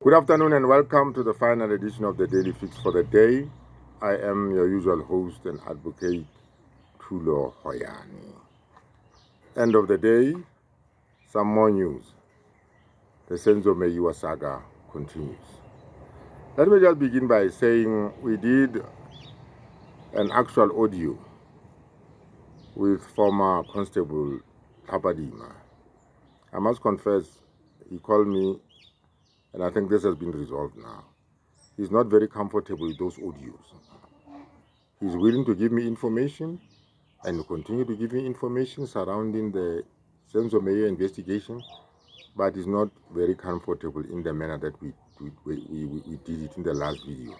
Good afternoon and welcome to the final edition of the Daily Fix for the day. I am your usual host and advocate, Tulo Hoyani. End of the day, some more news. The Senzo Meyiwa saga continues. Let me just begin by saying we did an actual audio with former Constable Tapa. I must confess, he called me, and I think this has been resolved now. He's not very comfortable with those audios. He's willing to give me information and continue to give me information surrounding the Senzo Meyiwa investigation, but is not very comfortable in the manner that we did it in the last video,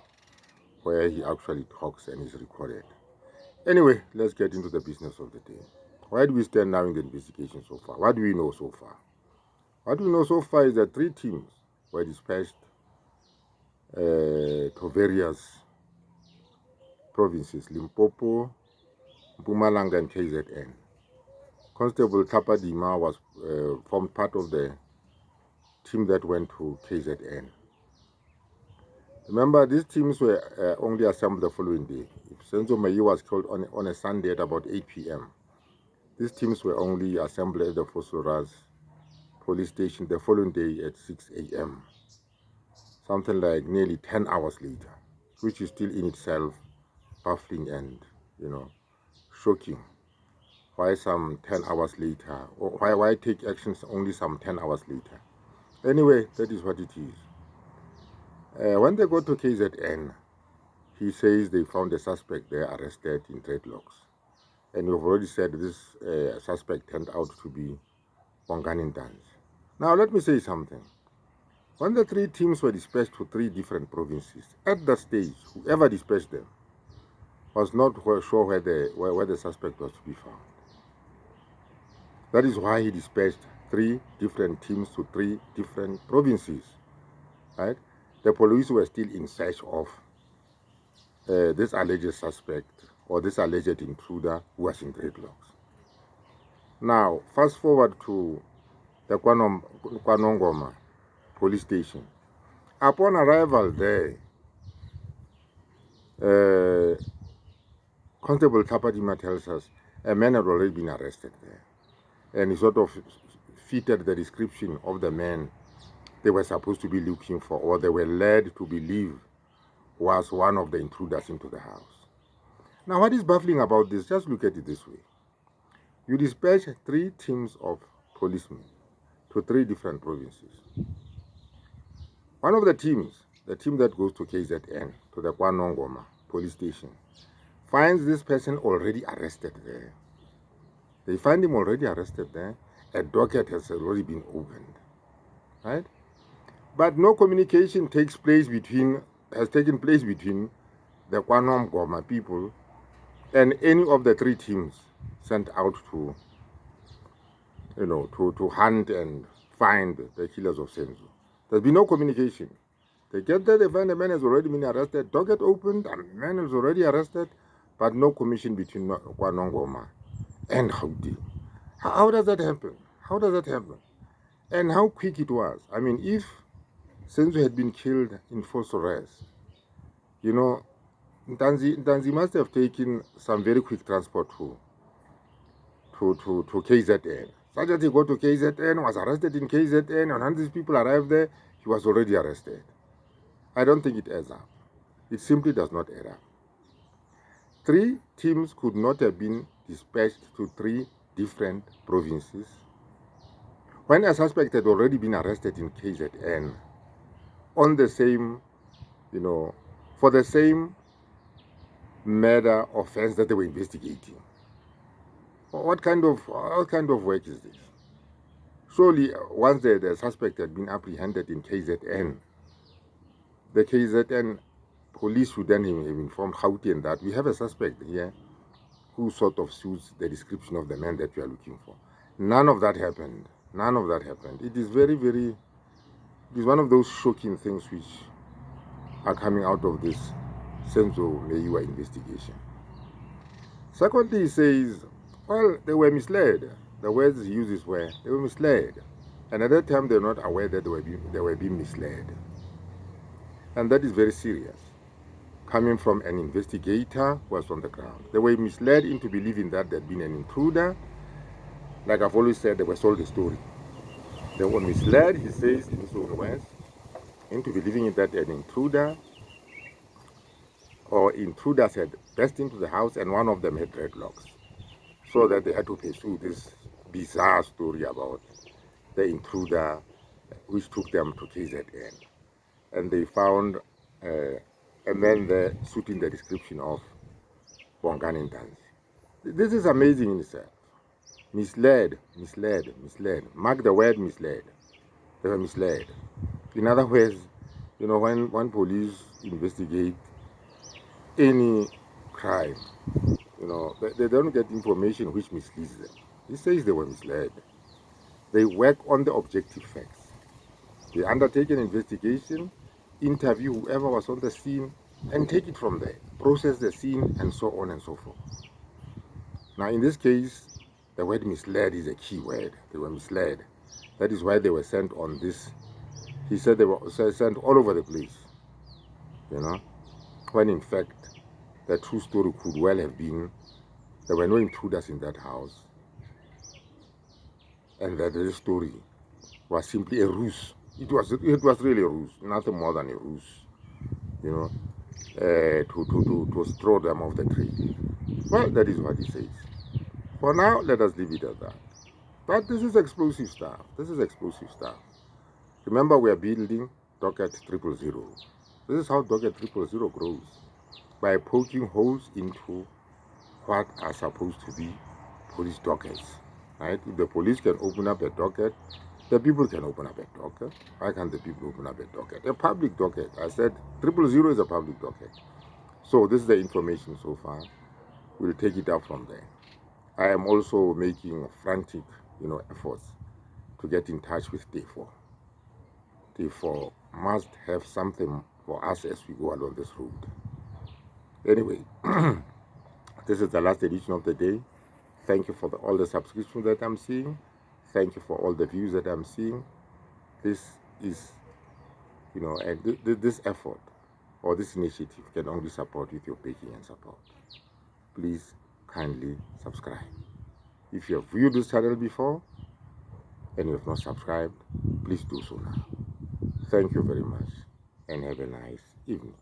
where he actually talks and is recorded. Anyway, let's get into the business of the day. Where do we stand now in the investigation so far? What do we know so far? What we know so far is that 3 teams were dispatched to various provinces: Limpopo, Mpumalanga, and KZN. Constable Tapa was formed part of the team that went to KZN. Remember, these teams were only assembled the following day. If Senzo Meyiwa was killed on a Sunday at about 8 p.m., these teams were only assembled at the Fosuras police station the following day at 6 a.m., something like nearly 10 hours later, which is still in itself baffling and, shocking. Why some 10 hours later? Or why take actions only some 10 hours later? Anyway, that is what it is. When they go to KZN, he says they found a suspect there arrested in dreadlocks. And we've already said this suspect turned out to be Wanganin Dance. Now, let me say something. When the 3 teams were dispatched to 3 different provinces, at that stage, whoever dispatched them was not sure where the suspect was to be found. That is why he dispatched 3 different teams to 3 different provinces, right? The police were still in search of this alleged suspect or this alleged intruder who was in dreadlocks. Now, fast forward to the Kwanongoma police station. Upon arrival there, Constable Tapa tells us a man had already been arrested there. And he sort of fitted the description of the man they were supposed to be looking for, or they were led to believe was one of the intruders into the house. Now, what is baffling about this? Just look at it this way. You dispatch 3 teams of policemen to 3 different provinces. One of the teams, the team that goes to KZN, to the Kwanongoma police station, finds this person already arrested there. They find him already arrested there. A docket has already been opened, right? But no communication has taken place between the Kwanongoma people and any of the 3 teams sent out to, to hunt and find the killers of Senzo. There's been no communication. They get there, they find a man has already been arrested, docket opened, a man is already arrested, but no commission between Kwanongoma and Gauteng. How does that happen? How does that happen? And how quick it was. I mean, if Senzo had been killed in false arrest, Ntanzi must have taken some very quick transport to KZN. Such that he got to KZN, was arrested in KZN, and when these people arrived there, he was already arrested. I don't think it adds up. It simply does not add up. 3 teams could not have been dispatched to 3 different provinces when a suspect had already been arrested in KZN on the same, for the same murder offense that they were investigating. What kind of work is this? Surely, once the suspect had been apprehended in KZN, the KZN police would then have informed Gauteng that we have a suspect here who sort of suits the description of the man that we are looking for. None of that happened. None of that happened. It is it is one of those shocking things which are coming out of this Senzo Meyiwa investigation. Secondly, he says, well, they were misled. The words he uses were, they were misled. And at that time, they were not aware that they were being misled. And that is very serious, coming from an investigator who was on the ground. They were misled into believing that there had been an intruder. Like I've always said, they were sold a story. They were misled, he says in his own words, into believing that an intruder or intruders had burst into the house and one of them had dreadlocks. So that they had to pursue this bizarre story about the intruder which took them to KZN. And they found a man there suiting the description of Bongani Ntanzi. This is amazing in itself. Misled, misled, misled. Mark the word misled. They were misled. In other words, you know, when police investigate any crime, you know, they don't get information which misleads them. He says they were misled. They work on the objective facts. They undertake an investigation, interview whoever was on the scene, and take it from there. Process the scene, and so on and so forth. Now, in this case, the word misled is a key word. They were misled. That is why they were sent on this. He said they were sent all over the place, you know, when in fact, the true story could well have been there were no intruders in that house, and that the story was simply a ruse. It was really a ruse, nothing more than a ruse, you know, to throw them off the train. Well, that is what he says. For now, let us leave it at that. But this is explosive stuff. This is explosive stuff. Remember, we are building docket 000. This is how docket 000 grows, by poking holes into what are supposed to be police dockets. Right? If the police can open up a docket, the people can open up a docket. Why can't the people open up a docket? A public docket. I said 000 is a public docket. So this is the information so far. We'll take it up from there. I am also making frantic, efforts to get in touch with T4. T4 must have something for us as we go along this road. Anyway, this is the last edition of the day. Thank you for all the subscriptions that I'm seeing. Thank you for all the views that I'm seeing. This is, and this effort or this initiative can only support with your backing and support. Please kindly subscribe. If you have viewed this channel before and you have not subscribed, please do so now. Thank you very much and have a nice evening.